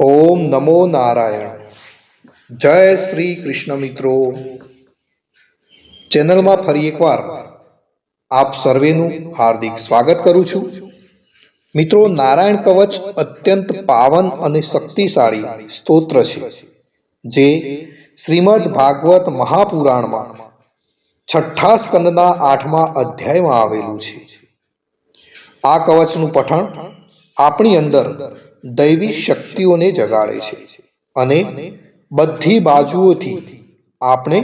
ઓમ નમો નારાયણ. જય શ્રી કૃષ્ણ મિત્રો. ચેનલમાં ફરી એકવાર આપ સર્વેનું હાર્દિક સ્વાગત કરું છું. મિત્રો, નારાયણ કવચ અત્યંત પાવન અને શક્તિશાળી સ્તોત્ર છે, જે શ્રીમદ ભાગવત મહાપુરાણમાં છઠ્ઠા સ્કંદના 8મા અધ્યાયમાં આવેલું છે. આ કવચનું પઠન આપણી અંદર દૈવી શક્તિઓને જગાડે છે અને બધી બાજુઓથી આપણે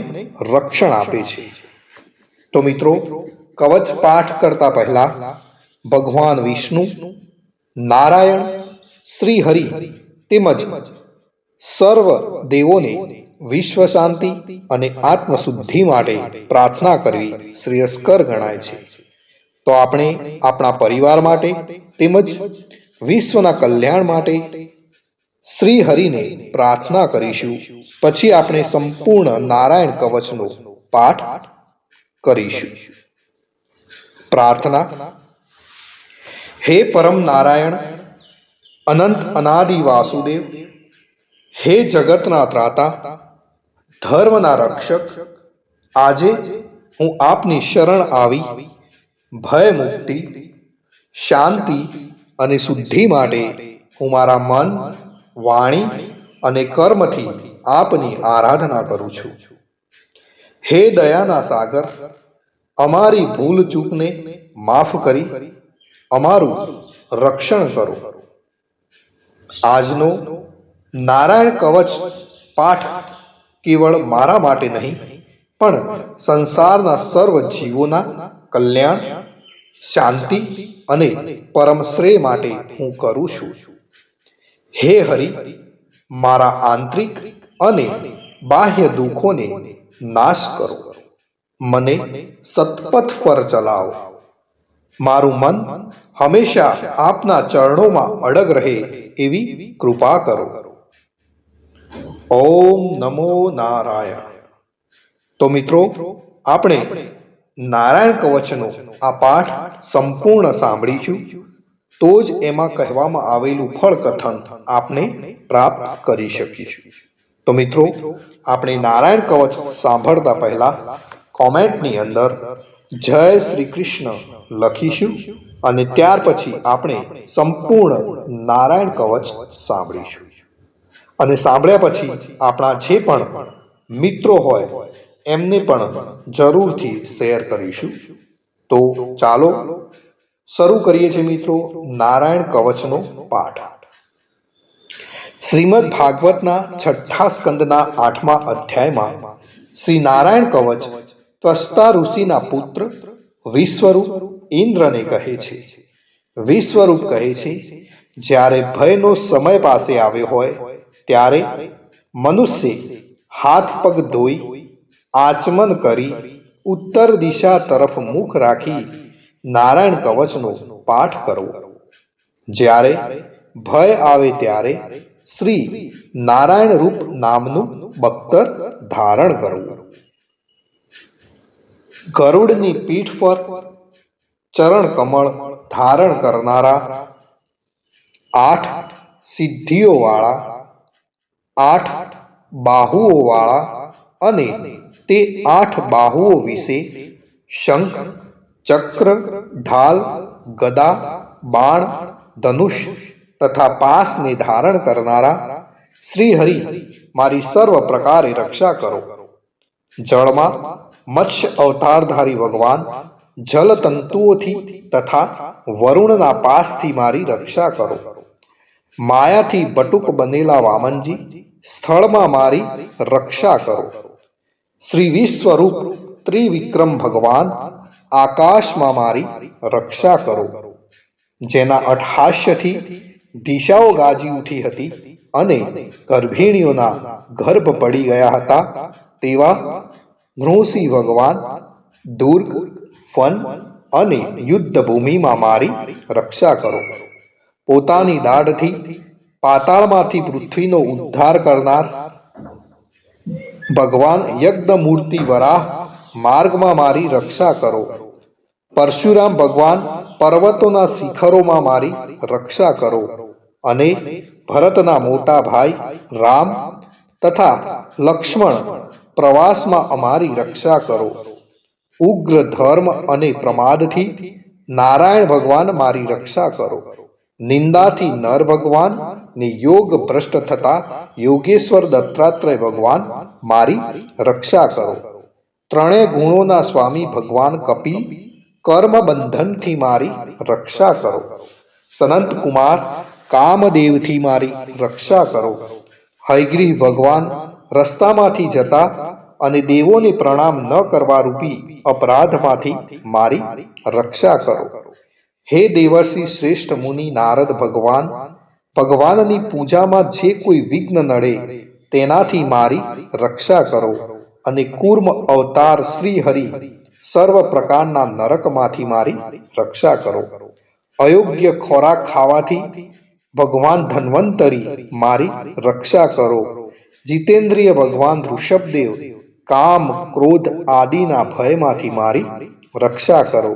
રક્ષણ આપે છે. તો મિત્રો, કવચ પાઠ કરતા પહેલા ભગવાન વિષ્ણુ, નારાયણ, શ્રી હરિ તેમજ સર્વ દેવોને વિશ્વ શાંતિ અને આત્મશુદ્ધિ માટે પ્રાર્થના કરવી શ્રેયસ્કર ગણાય છે. તો આપણે આપણા પરિવાર માટે તેમજ વિશ્વના કલ્યાણ માટે શ્રી હરિને પ્રાર્થના કરીશું. પછી આપણે સંપૂર્ણ નારાયણ કવચનો પાઠ કરીશું. પ્રાર્થના. હે પરમ નારાયણ, અનંત અનાદિ વાસુદેવ, હે જગતના ત્રાતા, ધર્મના રક્ષક, આજે હું આપની શરણ આવી ભય મુક્તિ, શાંતિ અને શુદ્ધિ માટે હું મારા મન, વાણી અને કર્મથી આપની આરાધના કરું છું. હે દયાના સાગર, અમારી ભૂલ ચૂકને માફ કરી અમારું રક્ષણ કરો. આજનો નારાયણ કવચ પાઠ કેવળ મારા માટે નહીં, પણ સંસારના સર્વ જીવોના કલ્યાણ, શાંતિ અને પરમ શ્રેય માટે હું કરું છું. હે હરિ, મારા આંતરિક અને બાહ્ય દુઃખોને નાશ કરો. મને સત્પથ પર ચલાવો. મારું મન હંમેશા આપના ચરણોમાં અડગ રહે એવી કૃપા કરો. ઓમ નમો નારાયણ. તો મિત્રો, આપણે નારાયણ કવચનો આ પાઠ સંપૂર્ણ સાંભળીશું, તો જ એમાં કહેવામાં આવેલું ફળ કથન આપણે પ્રાપ્ત કરી શકીશું. તો મિત્રો, આપણે નારાયણ કવચ સાંભળતા પહેલા કોમેન્ટની અંદર જય શ્રી કૃષ્ણ લખીશું અને ત્યાર પછી આપણે સંપૂર્ણ નારાયણ કવચ સાંભળીશું. અને સાંભળ્યા પછી આપણા જે પણ મિત્રો હોય એમને પણ જરૂરથી શેર કરીશું. તો ચાલો શરૂ કરીએ છીએ મિત્રો નારાયણ કવચનો પાઠ. શ્રીમદ ભાગવતના છઠ્ઠા સ્કંદના 8મા અધ્યાયમાં શ્રી નારાયણ કવચ ત્વષ્ટા ઋષિના પુત્ર વિશ્વરૂપ ઇન્દ્રને કહે છે. વિશ્વરૂપ કહે છે, જ્યારે ભયનો સમય પાસે આવ્યો હોય ત્યારે મનુષ્ય હાથ પગ ધોઈ આચમન કરી ઉત્તર દિશા તરફ મુખ રાખી નારાયણ કવચનો પાઠ કરવો. જ્યારે ભય આવે ત્યારે શ્રી નારાયણ રૂપ નામનું બખ્તર ધારણ કરવું. ગરુડની પીઠ પર ચરણ કમળ ધારણ કરનારા, 8 સિદ્ધિઓ વાળા, 8 બાહુઓ વાળા અને તે 8 બાહુઓ વિશે શંખ, ચક્ર, ઢાલ, ગદા, બાણ, ધનુષ તથા પાસને ધારણ કરનારા શ્રી હરિ મારી સર્વ પ્રકારે રક્ષા કરો. જળમાં મત્સ્ય અવતારધારી ભગવાન જલ તંતુઓથી તથા વરુણના પાસથી મારી રક્ષા કરો. માયાથી બટુક બનેલા વામનજી સ્થળમાં મારી રક્ષા કરો. શ્રી વિશ્વરૂપ ત્રિવિક્રમ ભગવાન આકાશમાં મારી રક્ષા કરો. જેના અટ્ટહાસ્યથી દિશાઓ ગાજી ઉઠી હતી અને ગર્ભિણીઓના ગર્ભ પડી ગયા હતા તેવા નૃસિંહ ભગવાન દુર્ગ, ફન અને યુદ્ધ ભૂમિમાં મારી રક્ષા કરો. પોતાની દાઢથી પાતાળમાંથી પૃથ્વીનો ઉદ્ધાર કરનાર ભગવાન યજ્ઞમૂર્તિ વરાહ માર્ગમાં મારી રક્ષા કરો. પરશુરામ ભગવાન પર્વતોના શિખરોમાં મારી રક્ષા કરો. અને ભરતના મોટા ભાઈ રામ તથા લક્ષ્મણ પ્રવાસમાં અમારી રક્ષા કરો. ઉગ્ર ધર્મ અને પ્રમાદથી નારાયણ ભગવાન મારી રક્ષા કરો. નિંદાથી નર ભગવાન ને યોગ ભ્રષ્ટ થતા યોગેશ્વર દત્તાત્રેય ભગવાન મારી રક્ષા કરો. ત્રણેય ગુણોના સ્વામી ભગવાન કપિલ કર્મ બંધનથી મારી રક્ષા કરો. સનંત કુમાર કામદેવથી મારી રક્ષા કરો. હયગ્રીવ ભગવાન રસ્તામાંથી જતા અને દેવોને પ્રણામ ન કરવા રૂપી અપરાધમાંથી મારી રક્ષા કરો. હે દેવર્ષિ શ્રેષ્ઠ મુનિ નારદ ભગવાન, ભગવાનની પૂજામાં જે કોઈ વિઘ્ન નડે તેનાથી મારી રક્ષા કરો. અને કૂર્મ અવતાર શ્રી હરિ સર્વ પ્રકારના નરકમાંથી મારી રક્ષા કરો. અયોગ્ય ખોરાક ખાવાથી ભગવાન ધન્વંતરી મારી રક્ષા કરો. જીતેન્દ્રિય ભગવાન ઋષભદેવ કામ ક્રોધ આદિના ભયમાંથી મારી રક્ષા કરો.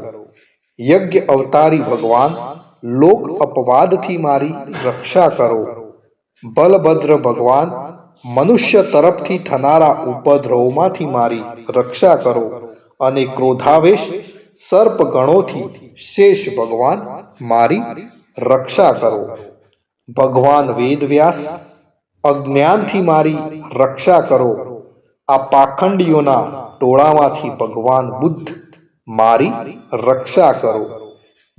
યજ્ઞ અવતારી ભગવાન લોક અપવાદથી મારી રક્ષા કરો. બલભદ્ર ભગવાન મનુષ્ય તરફથી થનારા ઉપદ્રવોમાંથી મારી રક્ષા કરો. અને ક્રોધાવેશ સર્પ ગણોથી શેષ ભગવાન મારી રક્ષા કરો. ભગવાન વેદવ્યાસ અજ્ઞાનથી મારી રક્ષા કરો. આ પાખંડીઓના ટોળામાંથી ભગવાન બુદ્ધ મારી રક્ષા કરો.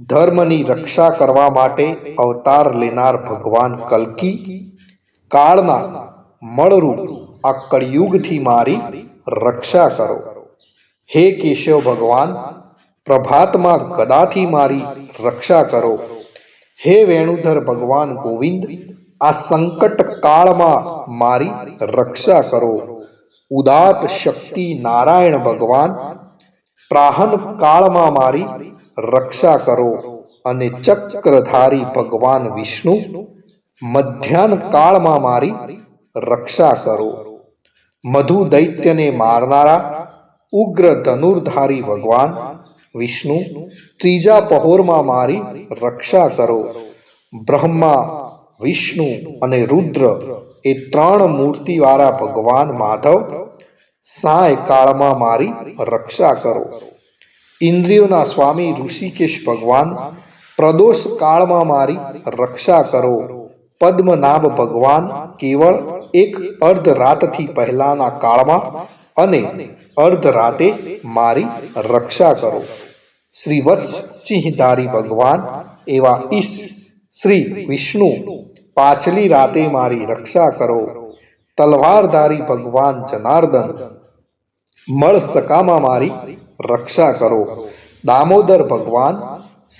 ધર્મની રક્ષા કરવા માટે અવતાર લેનાર ભગવાન કલ્કી કાળના મળરૂપ આ કળિયુગથી મારી રક્ષા કરો. હે કેશવ ભગવાન પ્રભાતમાં ગદાથી મારી રક્ષા કરો. હે વેણુધર ભગવાન ગોવિંદ આ સંકટ કાળમાં મારી રક્ષા કરો. ઉદાત શક્તિ નારાયણ ભગવાન પ્રાહન કાળમાં મારી રક્ષા કરો. અને ચક્રધારી ભગવાન વિષ્ણુ મધ્યાહન કાળમાં મારી રક્ષા કરો. મધુ દૈત્યને મારનારા ઉગ્ર ધનુર્ધારી ભગવાન વિષ્ણુ ત્રીજા પહોરમાં મારી રક્ષા કરો. બ્રહ્મા વિષ્ણુ અને રુદ્ર એ ત્રણ મૂર્તિવાળા ભગવાન માધવ સાય કાળમાં મારી રક્ષા કરો. ઇન્દ્રિયોના સ્વામી ઋષિકેશ ભગવાન પ્રદોષ કાળમાં મારી રક્ષા કરો. પદ્મનાભ ભગવાન કેવળ એક અર્ધ રાતથી પહેલાના કાળમાં અને અર્ધ રાતે મારી રક્ષા કરો. શ્રી વત્સ સિંહધારી ભગવાન એવા ઈશ શ્રી વિષ્ણુ પાછલી રાતે મારી રક્ષા કરો. તલવારધારી ભગવાન જનાર્દન મળસકામાં મારી રક્ષા કરો. દામોદર ભગવાન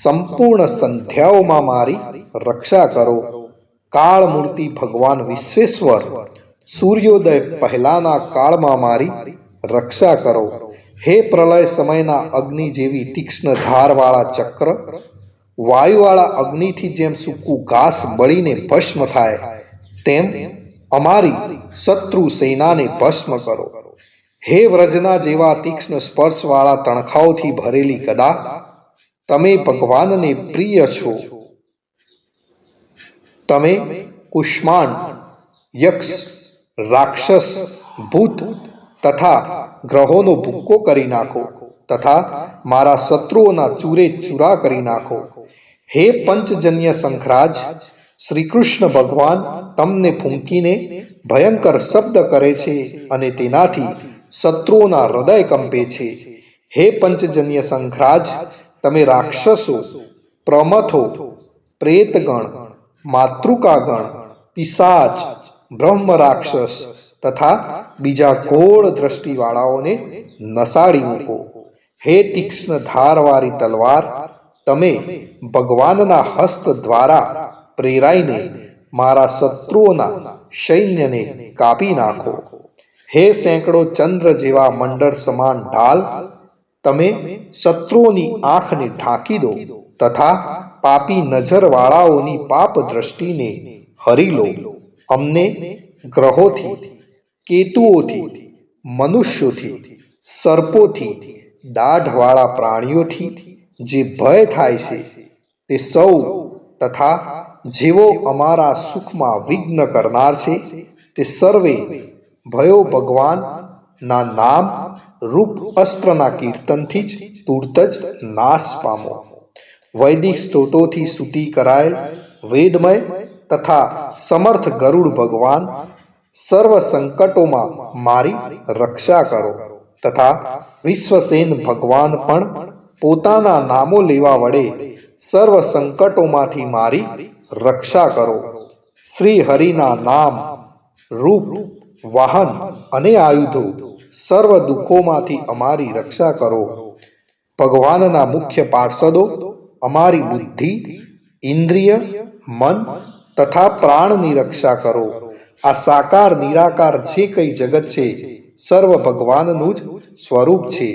સંપૂર્ણ સંધ્યાઓમાં મારી રક્ષા કરો. કાળમૂર્તિ ભગવાન વિશ્વેશ્વર સૂર્યોદય પહેલાના કાળમાં મારી રક્ષા કરો. હે પ્રલય સમયના અગ્નિ જેવી તીક્ષ્ણ ધારવાળા ચક્ર, વાયુવાળા અગ્નિથી જેમ સૂકું ઘાસ બળીને ભસ્મ થાય તેમ અમારી શત્રુ સેનાને ભસ્મ કરો. હે વ્રજના જેવા તીક્ષ્ણ સ્પર્શવાળા તણખાઓથી ભરેલી ગદા, તમે ભગવાનને પ્રિય છો. તમે કુષ્માંડ યક્ષ રાક્ષસ ભૂત તથા ગ્રહોનો ભૂક્કો કરી નાખો તથા મારા શત્રુઓના ચૂરે ચૂરા કરી નાખો. હે પંચજન્ય શંખરાજ શ્રી કૃષ્ણ ભગવાન તમને ફૂંકીને ભયંકર શબ્દ કરે છે અને તેનાથી શત્રુઓના હૃદય કંપે છે. હે પંચજન્ય શંખરાજ તમે રાક્ષસો, પ્રમથો, પ્રેતગણ, માતૃકાગણ, પિશાચ, બ્રહ્મ રાક્ષસ તથા બીજા ઘોર દ્રષ્ટિવાળાઓને નસાડી મૂકો. હે તીક્ષ્ણ ધારવાળી તલવાર, તમે ભગવાનના હસ્ત દ્વારા પ્રેરાઈને મારા શત્રુઓના સૈન્યને કાપી નાખો. હે સેંકડો ચંદ્ર જેવા મંડળ સમાન ઢાલ, તમે શત્રુઓની આંખને ઢાંકી દો તથા પાપી નજરવાળાઓની પાપ દ્રષ્ટિને હરી લો. અમને ગ્રહોથી, કેતુઓથી, મનુષ્યોથી, સર્પોથી, દાઢવાળા પ્રાણીઓથી જે ભય થાય છે તે સૌ તથા જેવો અમારા સુખમાં વિઘ્ન કરનાર છે, તે સર્વે ભયો ભગવાનના નામ રૂપ અસ્ત્રના કીર્તનથી જ તુરત જ નાશ પામો. વૈદિક સ્ત્રોતોથી સ્તુતિ કરાયેલ વેદમય તથા સમર્થ ગરુડ ભગવાન સર્વ સંકટોમાં મારી રક્ષા કરો તથા વિશ્વસેન ભગવાન પણ પોતાના નામો લેવા વડે સર્વ સંકટોમાંથી મારી રક્ષા કરો. શ્રી હરિના નામ રૂપ વાહન અને આયુધો સર્વ દુઃખોમાંથી અમારી રક્ષા કરો. ભગવાનના મુખ્ય પાર્ષદો અમારી બુદ્ધિ, ઇન્દ્રિય, મન તથા પ્રાણની રક્ષા કરો. આ સાકાર નિરાકાર જે કંઈ જગત છે સર્વ ભગવાનનું જ સ્વરૂપ છે.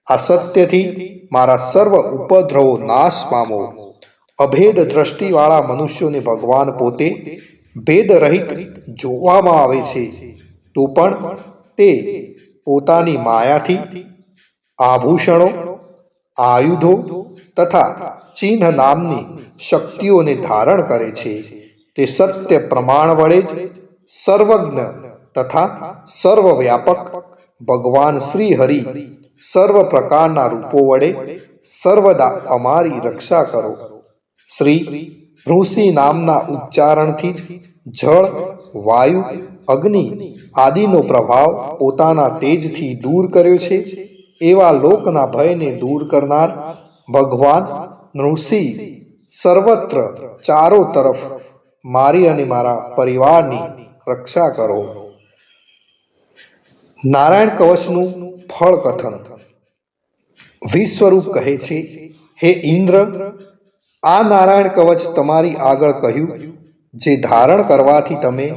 આ સત્યથી મારા સર્વ ઉપદ્રવો નાશ પામો. અભેદ દ્રષ્ટિવાળા મનુષ્યોને ભગવાન પોતે ભેદ રહિત જોવામાં આવે છે, તો પણ તે પોતાની માયાથી આભૂષણો, આયુધો તથા ચિહ્ન નામની શક્તિઓને ધારણ કરે છે. તે સત્ય પ્રમાણ વડે જ સર્વજ્ઞ તથા સર્વવ્યાપક ભગવાન શ્રી હરિ સર્વ પ્રકારના રૂપો વડે સર્વદા અમારી રક્ષા કરો. શ્રી ઋષિ નામના ઉચ્ચારણથી જ જળ, વાયુ, અગ્નિ આદિનો પ્રભાવ પોતાના તેજથી દૂર કર્યો છે. એવા લોકના ભયને દૂર કરનાર ભગવાન ઋષિ સર્વત્ર ચારો તરફ મારી અને મારા પરિવારની રક્ષા કરો. નારાયણ કવચનું ફળ કથન. વિશ્વરૂપ કહે છે, હે ઇન્દ્ર, આ નારાયણ કવચ તમારી આગળ કહ્યું, જે ધારણ કરવાથી તમે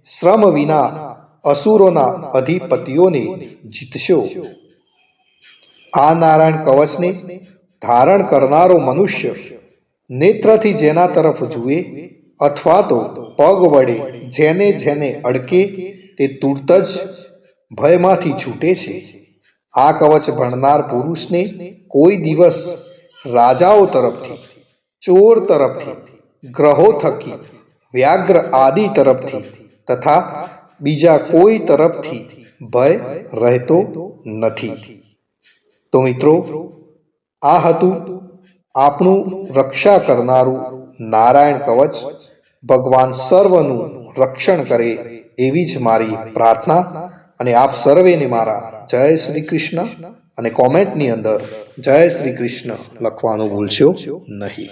શ્રમ વિના અસુરોના અધિપતિઓને જીતશો. આ નારાયણ કવચને ધારણ કરનારો મનુષ્ય નેત્રથી જેના તરફ જુએ અથવા તો પગ વડે જેને જેને અડકે તે તુરત જ ભયમાંથી છૂટે છે. આ કવચ ભણનાર પુરુષને કોઈ દિવસ રાજાઓ તરફથી, ચોર તરફથી, ગ્રહો થકી, વ્યાઘ્ર આદિ તરફથી તથા બીજા કોઈ તરફથી ભય રહેતો નથી. તો મિત્રો, આ હતું આપણું રક્ષા કરનારું નારાયણ કવચ. ભગવાન સર્વનું રક્ષણ કરે એવી જ મારી પ્રાર્થના. અને આપ સર્વેને મારા જય શ્રી કૃષ્ણ અને કોમેન્ટની અંદર જય શ્રી કૃષ્ણ લખવાનું ભૂલશો નહીં.